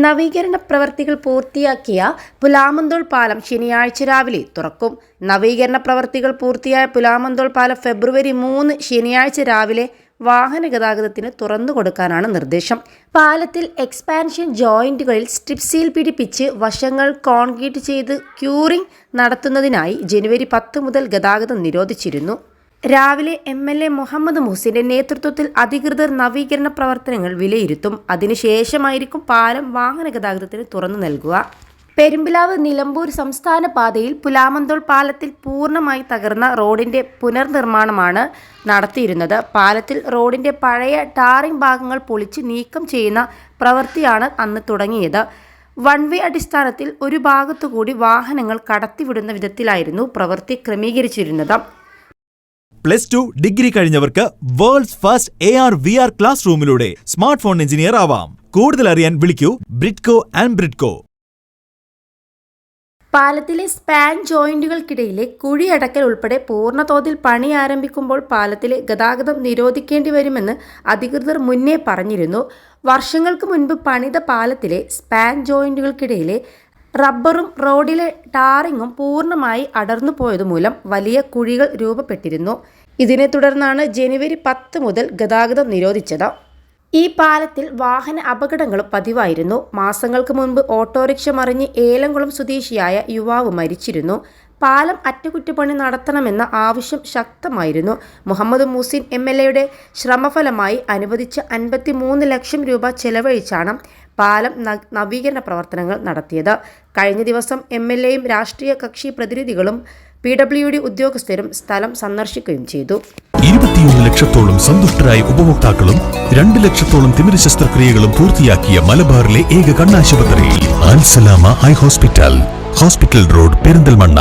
നവീകരണ പ്രവർത്തികൾ പൂർത്തിയാക്കിയ പുലാമന്തോൾ പാലം ശനിയാഴ്ച രാവിലെ തുറക്കും. നവീകരണ പ്രവർത്തികൾ പൂർത്തിയായ പുലാമന്തോൾ പാലം ഫെബ്രുവരി 3 ശനിയാഴ്ച രാവിലെ വാഹന ഗതാഗതത്തിന് തുറന്നു കൊടുക്കാനാണ് നിർദ്ദേശം. പാലത്തിൽ എക്സ്പാൻഷൻ ജോയിന്റുകളിൽ സ്ട്രിപ്പ് സീൽ പിടിപ്പിച്ച് വശങ്ങൾ കോൺക്രീറ്റ് ചെയ്ത് ക്യൂറിംഗ് നടത്തുന്നതിനായി ജനുവരി 10 മുതൽ ഗതാഗതം നിരോധിച്ചിരുന്നു. രാവിലെ MLA മുഹമ്മദ് മുഹസിന്റെ നേതൃത്വത്തിൽ അധികൃതർ നവീകരണ പ്രവർത്തനങ്ങൾ വിലയിരുത്തും. അതിനുശേഷമായിരിക്കും പാലം വാഹന ഗതാഗതത്തിന് തുറന്നു നൽകുക. പെരുമ്പിലാവ് നിലമ്പൂർ സംസ്ഥാന പാതയിൽ പുലാമന്തോൾ പാലത്തിൽ പൂർണ്ണമായി തകർന്ന റോഡിന്റെ പുനർനിർമ്മാണമാണ് നടത്തിയിരുന്നത്. പാലത്തിൽ റോഡിന്റെ പഴയ ടാറിംഗ് ഭാഗങ്ങൾ പൊളിച്ച് നീക്കം ചെയ്യുന്ന പ്രവൃത്തിയാണ് അന്ന് തുടങ്ങിയത്. വൺ വേ അടിസ്ഥാനത്തിൽ ഒരു ഭാഗത്തുകൂടി വാഹനങ്ങൾ കടത്തിവിടുന്ന വിധത്തിലായിരുന്നു പ്രവൃത്തി ക്രമീകരിച്ചിരുന്നത്. +2 ഡിഗ്രി കഴിഞ്ഞവർക്ക് വേൾഡ്സ് ഫസ്റ്റ് AR/VR ക്ലാസ് റൂമിലൂടെ സ്മാർട്ട് ഫോൺ എഞ്ചിനീയർ ആവാം. കൂടുതൽ അറിയാൻ വിളിക്കൂ ബ്രിഡ്കോ ആൻഡ് ബ്രിഡ്കോ. പാലത്തിലെ സ്പാൻ ജോയിന്റുകൾക്കിടയിലെ കുഴിയടക്കൽ ഉൾപ്പെടെ പൂർണ്ണതോതിൽ പണി ആരംഭിക്കുമ്പോൾ പാലത്തിലെ ഗതാഗതം നിരോധിക്കേണ്ടി വരുമെന്ന് അധികൃതർ മുന്നേ പറഞ്ഞിരുന്നു. വർഷങ്ങൾക്ക് മുൻപ് പണിത പാലത്തിലെ സ്പാൻ ജോയിന്റുകൾക്കിടയിലെ റബ്ബറും റോഡിലെ ടാറിങ്ങും പൂർണ്ണമായി അടർന്നു പോയതുമൂലം വലിയ കുഴികൾ രൂപപ്പെട്ടിരുന്നു. ഇതിനെ തുടർന്നാണ് ജനുവരി 10 മുതൽ ഗതാഗതം നിരോധിച്ചത്. ഈ പാലത്തിൽ വാഹന അപകടങ്ങളും പതിവായിരുന്നു. മാസങ്ങൾക്ക് മുൻപ് ഓട്ടോറിക്ഷ മറിഞ്ഞ് ഏലംകുളം സ്വദേശിയായ യുവാവ് മരിച്ചിരുന്നു. പാലം അറ്റകുറ്റപ്പണി നടത്തണമെന്ന ആവശ്യം ശക്തമായിരുന്നു. മുഹമ്മദ് മുഹസിൻ MLAയുടെ ശ്രമഫലമായി അനുവദിച്ച 53 ലക്ഷം രൂപ ചെലവഴിച്ചാണ് പാലം നവീകരണ പ്രവർത്തനങ്ങൾ നടത്തിയത്. കഴിഞ്ഞ ദിവസം MLAയും രാഷ്ട്രീയ കക്ഷി പ്രതിനിധികളും PWD ഉദ്യോഗസ്ഥരും സ്ഥലം സന്ദർശിക്കുകയും ചെയ്തു. 21 ലക്ഷത്തോളം സന്തുഷ്ടരായ ഉപഭോക്താക്കളും 2 ലക്ഷത്തോളം തിമിര ശസ്ത്രക്രിയകളും പൂർത്തിയാക്കിയ മലബാറിലെ ഏക കണ്ണാശുപത്രി അൽ സലാമ ഹൈ ഹോസ്പിറ്റൽ റോഡ് പെരിന്തൽമണ്ണ.